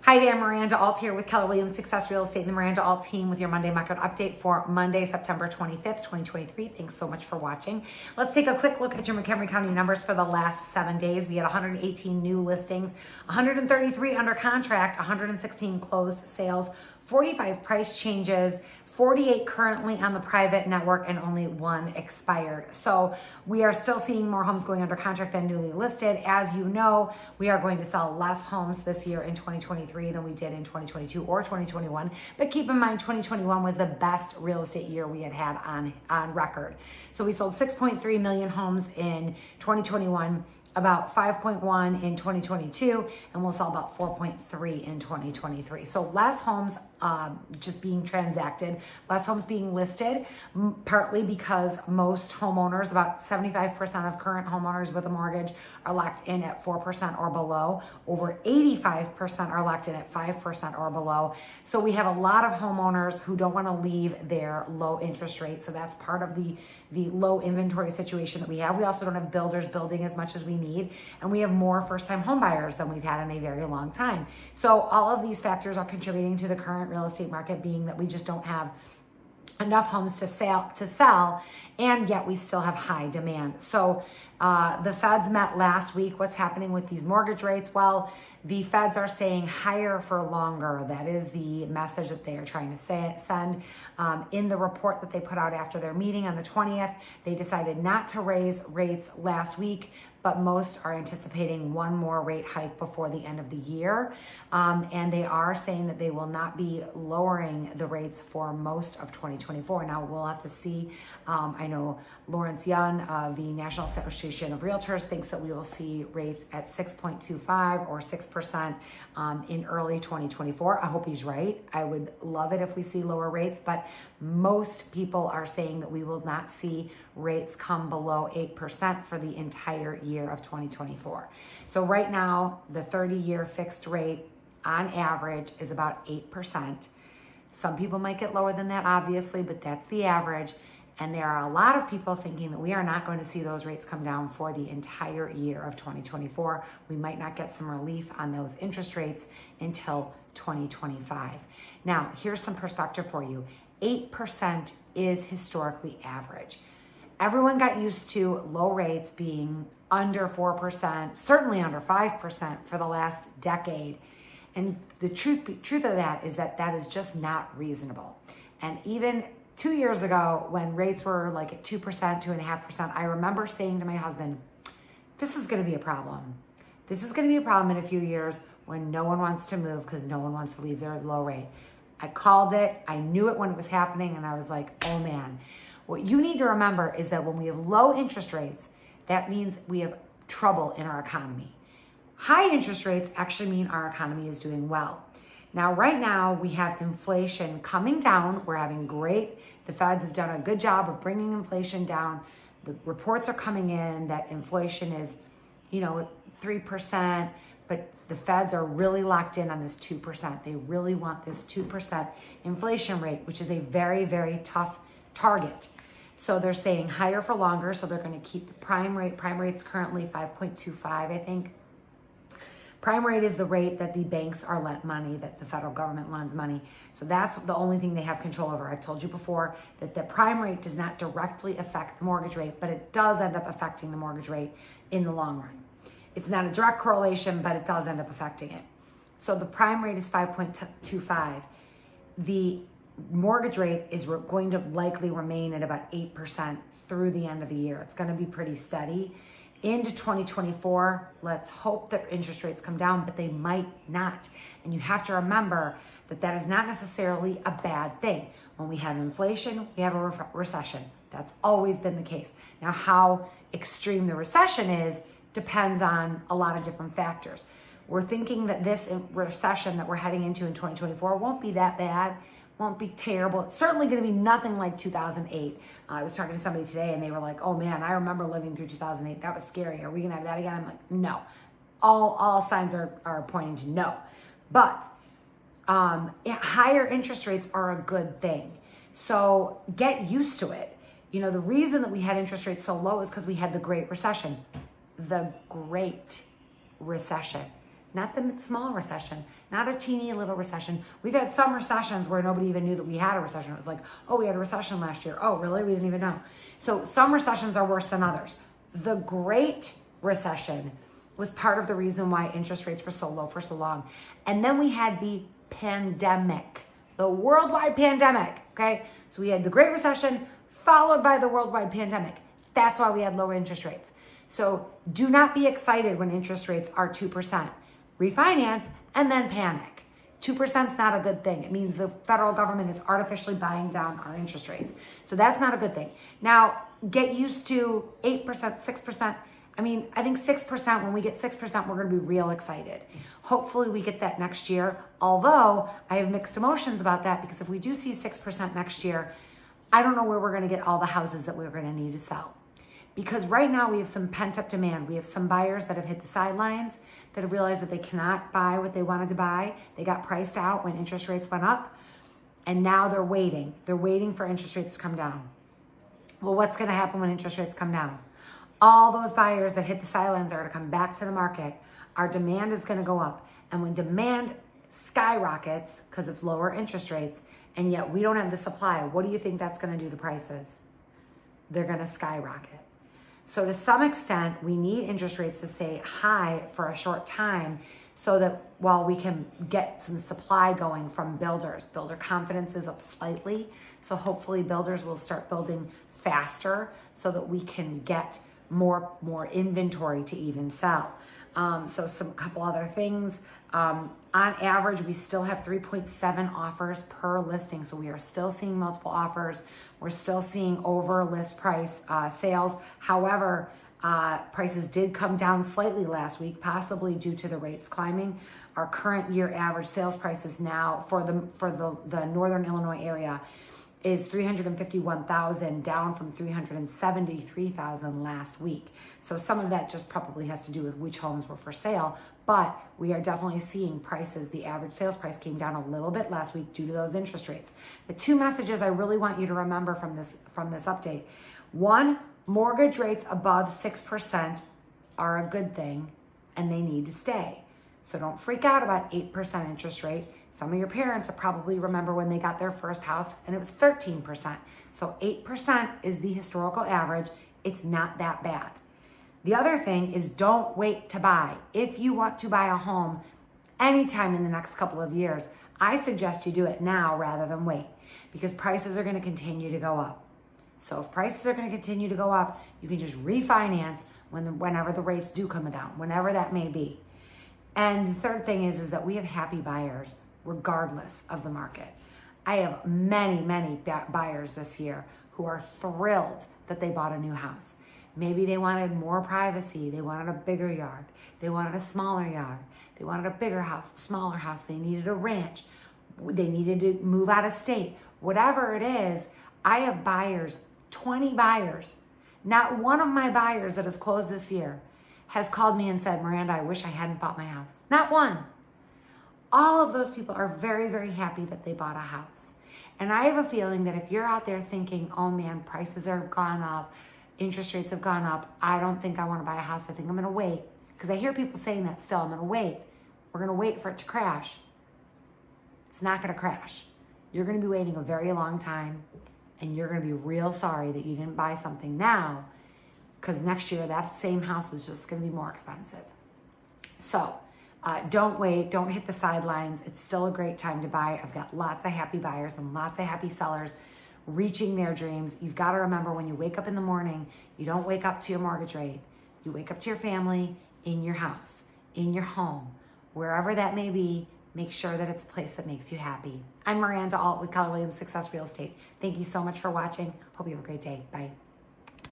Hi there, Miranda Alt here with Keller Williams Success Real Estate and the Miranda Alt team with your Monday market update for Monday, September 25th, 2023. Thanks so much for watching. Let's take a quick look at your McHenry County numbers for the last 7 days. We had 118 new listings, 133 under contract, 116 closed sales, 45 price changes, 48 currently on the private network, and only 1 expired. So we are still seeing more homes going under contract than newly listed. As you know, we are going to sell less homes this year in 2023 than we did in 2022 or 2021. But keep in mind, 2021 was the best real estate year we had on record. So we sold 6.3 million homes in 2021, about 5.1 in 2022, and we'll sell about 4.3 in 2023. So less homes just being transacted, less homes being listed, partly because most homeowners, about 75% of current homeowners with a mortgage are locked in at 4% or below. Over 85% are locked in at 5% or below. So we have a lot of homeowners who don't want to leave their low interest rate. So that's part of the low inventory situation that we have. We also don't have builders building as much as we need, and we have more first-time home buyers than we've had in a very long time. So all of these factors are contributing to the current real estate market being that we just don't have enough homes to sell, and yet we still have high demand. So the Feds met last week. What's happening with these mortgage rates? Well, the Feds are saying higher for longer. That is the message that they are trying to send. In the report that they put out after their meeting on the 20th, they decided not to raise rates last week, but most are anticipating one more rate hike before the end of the year. And they are saying that they will not be lowering the rates for most of 2024. Now, we'll have to see. I know Lawrence Yun of the National Association of Realtors thinks that we will see rates at 6.25 or 6% in early 2024. I hope he's right. I would love it if we see lower rates, but most people are saying that we will not see rates come below 8% for the entire year of 2024. So right now, the 30-year fixed rate on average is about 8%. Some people might get lower than that, obviously, but that's the average. And there are a lot of people thinking that we are not going to see those rates come down for the entire year of 2024. We might not get some relief on those interest rates until 2025. Now, here's some perspective for you. 8% is historically average. Everyone got used to low rates being under 4%, certainly under 5% for the last decade. And the truth of that is that that is just not reasonable. And even 2 years ago, when rates were like at 2%, 2.5%, I remember saying to my husband, this is going to be a problem. This is going to be a problem in a few years when no one wants to move because no one wants to leave their low rate. I called it. I knew it when it was happening, and I was like, oh man. What you need to remember is that when we have low interest rates, that means we have trouble in our economy. High interest rates actually mean our economy is doing well. Now, right now, we have inflation coming down. We're having great. The Feds have done a good job of bringing inflation down. The reports are coming in that inflation is, 3%, but the Feds are really locked in on this 2%. They really want this 2% inflation rate, which is a very, very tough target. So they're saying higher for longer. So they're going to keep the prime rate. Prime rate's currently 5.25, I think. Prime rate is the rate that the banks are lent money, that the federal government lends money. So that's the only thing they have control over. I've told you before that the prime rate does not directly affect the mortgage rate, but it does end up affecting the mortgage rate in the long run. It's not a direct correlation, but it does end up affecting it. So the prime rate is 5.25. The mortgage rate is going to likely remain at about 8% through the end of the year. It's going to be pretty steady. Into 2024, let's hope that interest rates come down, but they might not. And you have to remember that that is not necessarily a bad thing. When we have inflation, we have a recession. That's always been the case. Now, how extreme the recession is depends on a lot of different factors. We're thinking that this recession that we're heading into in 2024 won't be that bad, won't be terrible. It's certainly going to be nothing like 2008. I was talking to somebody today and they were like, oh man, I remember living through 2008. That was scary. Are we going to have that again? I'm like, no. All signs are pointing to no. But higher interest rates are a good thing. So get used to it. The reason that we had interest rates so low is because we had the Great Recession. The Great Recession. not the small recession, not a teeny little recession. We've had some recessions where nobody even knew that we had a recession. It was like, oh, we had a recession last year. Oh, really? We didn't even know. So some recessions are worse than others. The Great Recession was part of the reason why interest rates were so low for so long. And then we had the pandemic, the worldwide pandemic, okay? So we had the Great Recession followed by the worldwide pandemic. That's why we had lower interest rates. So do not be excited when interest rates are 2%. Refinance and then panic. 2% is not a good thing. It means the federal government is artificially buying down our interest rates. So that's not a good thing. Now, get used to 8%, 6%. I mean, I think 6%, when we get 6%, we're going to be real excited. Hopefully we get that next year. Although I have mixed emotions about that, because if we do see 6% next year, I don't know where we're going to get all the houses that we're going to need to sell. Because right now we have some pent-up demand. We have some buyers that have hit the sidelines, that have realized that they cannot buy what they wanted to buy. They got priced out when interest rates went up, and now they're waiting. They're waiting for interest rates to come down. Well, what's going to happen when interest rates come down? All those buyers that hit the sidelines are going to come back to the market. Our demand is going to go up. And when demand skyrockets because of lower interest rates, and yet we don't have the supply, what do you think that's going to do to prices? They're going to skyrocket. So to some extent, we need interest rates to stay high for a short time so that while we can get some supply going from builders. Builder confidence is up slightly. So hopefully builders will start building faster so that we can get more inventory to even sell. So some couple other things. On average, we still have 3.7 offers per listing. So we are still seeing multiple offers. We're still seeing over list price sales. However, prices did come down slightly last week, possibly due to the rates climbing. Our current year average sales prices now for the Northern Illinois area is $351,000, down from $373,000 last week. So some of that just probably has to do with which homes were for sale, but we are definitely seeing prices. The average sales price came down a little bit last week due to those interest rates. But two messages I really want you to remember from this update. One, mortgage rates above 6% are a good thing, and they need to stay. So don't freak out about 8% interest rate. Some of your parents will probably remember when they got their first house and it was 13%. So 8% is the historical average. It's not that bad. The other thing is, don't wait to buy. If you want to buy a home anytime in the next couple of years, I suggest you do it now rather than wait, because prices are going to continue to go up. So if prices are going to continue to go up, you can just refinance whenever the rates do come down, whenever that may be. And the third thing is that we have happy buyers regardless of the market. I have many buyers this year who are thrilled that they bought a new house. Maybe they wanted more privacy. They wanted a bigger yard. They wanted a smaller yard. They wanted a bigger house, a smaller house. They needed a ranch. They needed to move out of state. Whatever it is, I have buyers, 20 buyers. Not one of my buyers that has closed this year has called me and said, Miranda, I wish I hadn't bought my house. Not one. All of those people are very, very happy that they bought a house. And I have a feeling that if you're out there thinking, oh man, prices have gone up, interest rates have gone up, I don't think I want to buy a house. I think I'm going to wait. Because I hear people saying that still. I'm going to wait. We're going to wait for it to crash. It's not going to crash. You're going to be waiting a very long time, and you're going to be real sorry that you didn't buy something now, because next year that same house is just going to be more expensive. So don't wait. Don't hit the sidelines. It's still a great time to buy. I've got lots of happy buyers and lots of happy sellers reaching their dreams. You've got to remember, when you wake up in the morning, you don't wake up to your mortgage rate. You wake up to your family, in your house, in your home, wherever that may be. Make sure that it's a place that makes you happy. I'm Miranda Alt with Keller Williams Success Real Estate. Thank you so much for watching. Hope you have a great day. Bye.